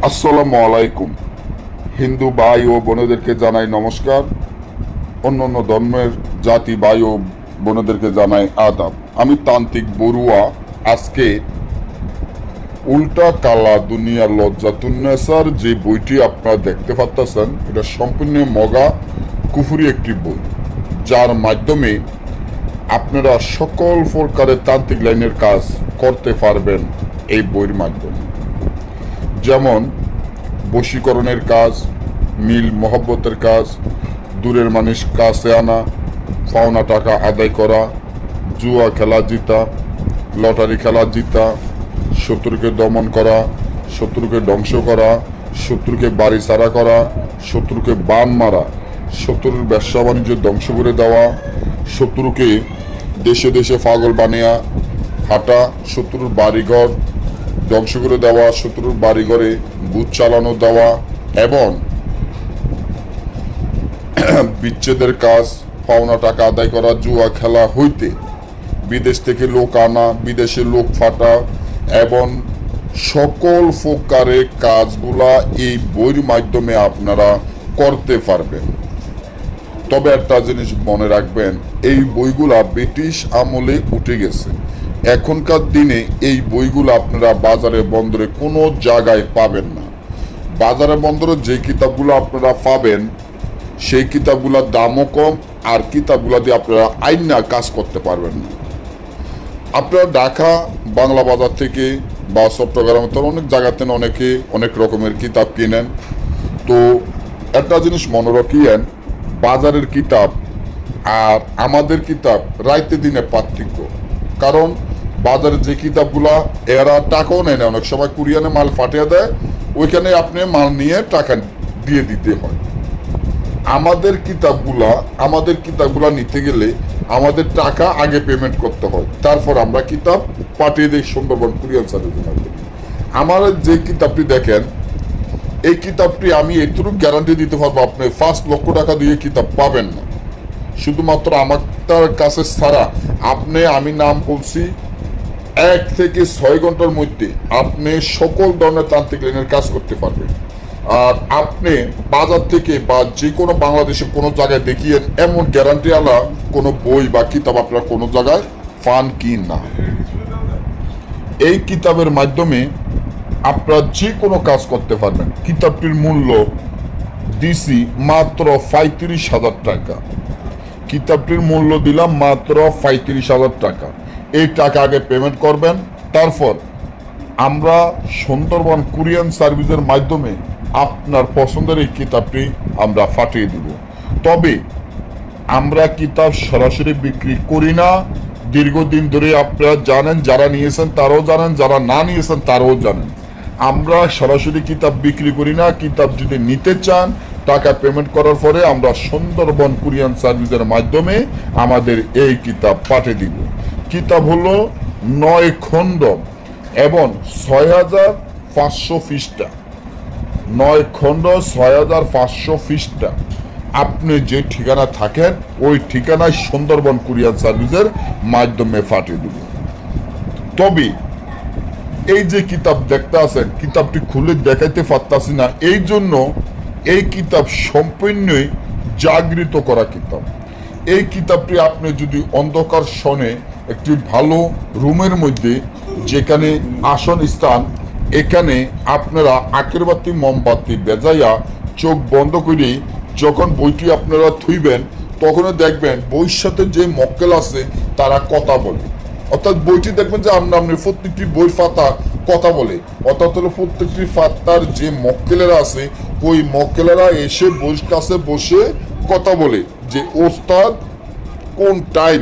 আসসালামু আলাইকুম। হিন্দু ভাই ও বোনেদেরকে জানাই নমস্কার। অন্যান্য ধর্মের জাতি ভাই ও বোনেদেরকে জানাই আদাব। আমি তান্ত্রিক বড়ুয়া। আজকে উল্টা কালা দুনিয়ার লজ্জাতুন্নেসার যে বইটি আপনারা দেখতে পাচ্ছেন, এটা সম্পূর্ণ মগা কুফুরি একটি বই, যার মাধ্যমে আপনারা সকল প্রকারের তান্ত্রিক লাইনের কাজ করতে পারবেন এই বইয়ের মাধ্যমে। যেমন বশীকরণের কাজ, মিল মহব্বতের কাজ, দূরের মানুষ কাছে আনা, পাওনা টাকা আদায় করা, জুয়া খেলা জিতা, লটারি খেলা জিতা, শত্রুকে দমন করা, শত্রুকে ধ্বংস করা, শত্রুকে বাড়ি ছাড়া করা, শত্রুকে বান মারা, শত্রুর ব্যবসা বাণিজ্য ধ্বংস করে দেওয়া, শত্রুকে দেশে দেশে পাগল বানিয়া হাঁটা, শত্রুর বাড়িঘর ধ্বংস করে দেওয়া, শত্রুর বাড়িঘরে বুথ চালানো দেওয়া, এবং বিচ্ছেদের কাজ, পাওনা টাকা আদায় করা, জুয়া খেলা হইতে বিদেশ থেকে লোক আনা, বিদেশে লোক ফাটা, এবং সকল প্রকারের কাজগুলা এই বইয়ের মাধ্যমে আপনারা করতে পারবেন। তবে একটা জিনিস মনে রাখবেন, এই বইগুলা ব্রিটিশ আমলে উঠে গেছে। এখনকার দিনে এই বইগুলো আপনারা বাজারে বন্দরে কোনো জায়গায় পাবেন না। বাজারে বন্দরে যে কিতাবগুলো আপনারা পাবেন, সেই কিতাবগুলোর দামও কম, আর কিতাবগুলো দিয়ে আপনারা আইনা কাজ করতে পারবেন না। আপনারা ঢাকা বাংলা বাজার থেকে বা চট্টগ্রাম অনেক জায়গাতে অনেকে অনেক রকমের কিতাব কিনেন। তো একটা জিনিস মনে রাখিয়েন, বাজারের কিতাব আর আমাদের কিতাব রাইতে দিনে পার্থক্য। কারণ বাজারে যে কিতাবগুলা এরা টাকাও নেয় না, অনেক সময় কুরিয়ানে মাল ফাটিয়ে দেয়, ওইখানে আপনি মাল নিয়ে টাকা দিয়ে দিতে হয়। আমাদের কিতাবগুলা নিতে গেলে আমাদের টাকা আগে পেমেন্ট করতে হয়, তারপর আমরা কিতাব পাঠিয়ে দিই সুন্দরবন কুরিয়ান সার্ভিসের মাধ্যমে। আমার যে কিতাবটি দেখেন, এই কিতাবটি আমি এটুকু গ্যারান্টি দিতে পারবো, আপনি 5 লক্ষ টাকা দিয়ে কিতাব পাবেন না। শুধুমাত্র আমার কাছে ছাড়া আমি নাম বলছি, 1 থেকে 6 ঘন্টার মধ্যে আপনি সকল ধরনের তান্ত্রিক লাইনের কাজ করতে পারবেন। আর আপনি বাজার থেকে বা যে কোনো বাংলাদেশের কোনো জায়গায় দেখিয়ে এমন গ্যারান্টি আলা কোনো বই বা কিতাব আপনারা কোনো জায়গায় পান কি না। এই কিতাবের মাধ্যমে আপনারা যে কোনো কাজ করতে পারবেন। কিতাবটির মূল্য দিছি মাত্র 35,000 টাকা। কিতাবটির মূল্য দিলাম মাত্র 35,000 টাকা। এই টাকা আগে পেমেন্ট করবেন, তারপর আমরা সুন্দরবন কুরিয়ান সার্ভিসের মাধ্যমে আপনার পছন্দের এই কিতাবটি আমরা পাঠিয়ে দিব। তবে আমরা কিতাব সরাসরি বিক্রি করি না। দীর্ঘদিন ধরে আপনারা জানেন, যারা নিয়েছেন তারাও জানেন, যারা না নিয়েছেন তারাও জানেন, আমরা সরাসরি কিতাব বিক্রি করি না। কিতাব যদি নিতে চান, টাকা পেমেন্ট করার পরে আমরা সুন্দরবন কুরিয়ান সার্ভিসের মাধ্যমে আমাদের এই কিতাব পাঠিয়ে দিব। কিতাব হলো 9 খণ্ড এবং 6,500 পৃষ্ঠা। 9 খণ্ড 6,500 পৃষ্ঠা। আপনি যে ঠিকানা থাকেন ওই ঠিকানায় সুন্দরবন কুরিয়ান সার্ভিসের মাধ্যমে পাঠিয়ে দেব। তবে এই যে কিতাব দেখতে আছেন, কিতাবটি খুলে দেখাইতে পারতাছি না, এই জন্য এই কিতাব সম্পূর্ণই জাগৃত করা কিতাব। এই কিতাবটি আপনি যদি অন্ধকার শনে একটি ভালো রুমের মধ্যে, যেখানে আসন স্থান, এখানে আপনারা আগরবাতি মোমবাতি বেজাইয়া চোখ বন্ধ করে যখন বইটি আপনারা থুইবেন, তখনও দেখবেন বইয়ের সাথে যে মক্কেল আছে তারা কথা বলে। অর্থাৎ বইটি দেখবেন যে আপনি প্রত্যেকটি বইয়ের পাতা কথা বলে, অর্থাৎ প্রত্যেকটি পাতার যে মক্কেলেরা আছে ওই মক্কেলেরা এসে বইয়ের কাছে বসে কথা বলে যে ওস্তাদ কোন টাইম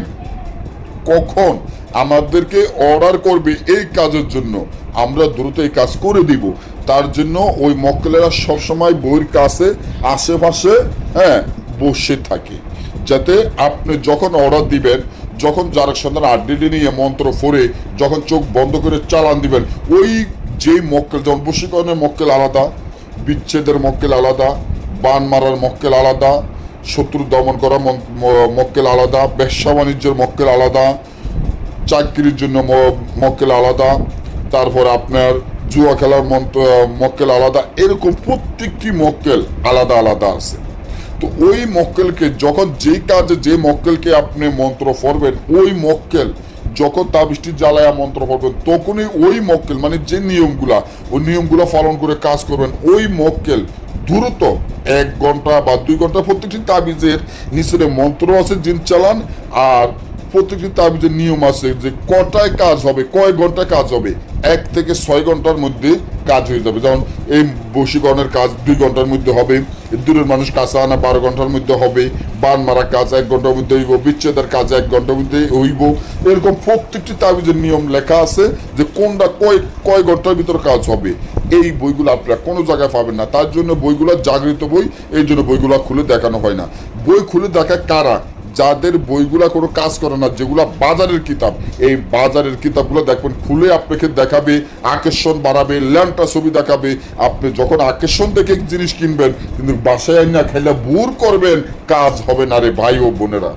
কখন আমাদেরকে অর্ডার করবে এই কাজের জন্য, আমরা দ্রুত এই কাজ করে দিব। তার জন্য ওই মক্কেলেরা সবসময় বইয়ের কাছে আশেপাশে বসে থাকে, যাতে আপনি যখন অর্ডার দিবেন, যখন যার সন্ধান আড্ডি নিয়ে মন্ত্র ফোরে যখন চোখ বন্ধ করে চালান দিবেন, ওই যে মক্কেল, যেমন বশীকরণের মক্কেল আলাদা, বিচ্ছেদের মক্কেল আলাদা, বান মারার মক্কেল আলাদা, শত্রু দমন করা মক্কেল আলাদা, ব্যবসা বাণিজ্যের মক্কেল আলাদা, চাকরির জন্য মক্কেল আলাদা, তারপর আপনার জুয়া খেলার মক্কেল আলাদা, এরকম প্রত্যেকটি মক্কেল আলাদা আলাদা আছে। তো ওই মক্কেলকে যখন যে কাজে যে মক্কেলকে আপনি মন্ত্র পড়বেন, ওই মক্কেল যখন তাবিজটি জ্বালায়া মন্ত্র পড়বেন, তখনই ওই মক্কেল মানে যে নিয়মগুলা, ওই নিয়মগুলো পালন করে কাজ করবেন, ওই মক্কেল দ্রুত 1 ঘন্টা বা 2 ঘন্টা, প্রত্যেকটি তাবিজের নিচে মন্ত্র আছে, জিন চালান, আর প্রত্যেকটি তাবিজের নিয়ম আছে যে কটায় কাজ হবে, কয় ঘন্টায় কাজ হবে। 1 থেকে 6 ঘন্টার মধ্যে কাজ হয়ে যাবে। যেমন এই বশীকরণের কাজ 2 ঘন্টার মধ্যে হবে, দূরের মানুষ কাছে আনা 12 ঘন্টার মধ্যে হবে, বান মারা কাজ 1 ঘন্টার মধ্যে হইব, বিচ্ছেদের কাজ 1 ঘন্টার মধ্যে হইব। এরকম প্রত্যেকটি তাবিজের নিয়ম লেখা আছে যে কোনটা কয় ঘন্টার ভিতর কাজ হবে। এই বইগুলো আপনারা কোনো জায়গায় পাবেন না, তার জন্য বইগুলো জাগৃত বই, এই জন্য বইগুলো খুলে দেখানো হয় না। বই খুলে দেখায় কারা? যাদের বইগুলা কোনো কাজ করে না, যেগুলা বাজারের কিতাব, এই বাজারের কিতাবগুলো দেখবেন খুলে আপনাকে দেখাবে, আকর্ষণ বাড়াবে, ল্যান্টা ছবি দেখাবে। আপনি যখন আকর্ষণ দেখে জিনিস কিনবেন, কিন্তু বাসায় আইনা খাইলে বুর করবেন, কাজ হবে না রে ভাই ও বোনেরা।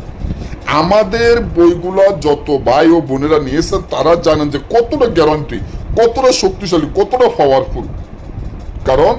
আমাদের বইগুলো যত ভাই ও বোনেরা নিয়েছেন তারা জানেন যে কতটা গ্যারান্টি, কতটা শক্তিশালী, কতটা পাওয়ারফুল। কারণ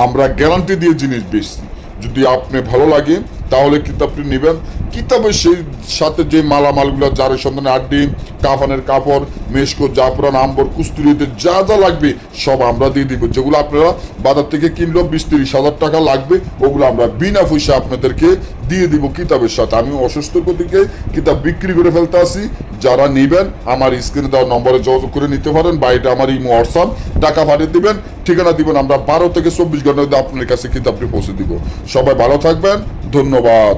আমরা গ্যারান্টি দিয়ে জিনিস বেচছি। যদি আপনি ভালো লাগে তাহলে কিতাবটি নেবেন। কিতাবের সেই সাথে যে মালামালগুলো, জারের সন্ধানে আড্ডি, কাফানের কাপড়, মেশকো, জাফরান, আম্বর, কুস্তুরিতে যা যা লাগবে সব আমরা দিয়ে দিব। যেগুলো আপনারা বাজার থেকে কিনলেও 20-30 হাজার টাকা লাগবে, ওগুলো আমরা বিনা পয়সা আপনাদেরকে দিয়ে দিব কিতাবের সাথে। আমি অসুস্থ দিকে কিতাব বিক্রি করে ফেলতে আসি। যারা নেবেন আমার স্ক্রিনে দেওয়া নম্বরে যোগাযোগ করে নিতে পারেন, বা এটা আমার ইমো হোয়াটসঅ্যাপ, টাকা পাঠিয়ে দিবেন, ঠিকানা দিবেন, আমরা 12 থেকে 24 ঘন্টার মধ্যে আপনার কাছে কিতাবটি পৌঁছে দিব। সবাই ভালো থাকবেন, ধন্যবাদ।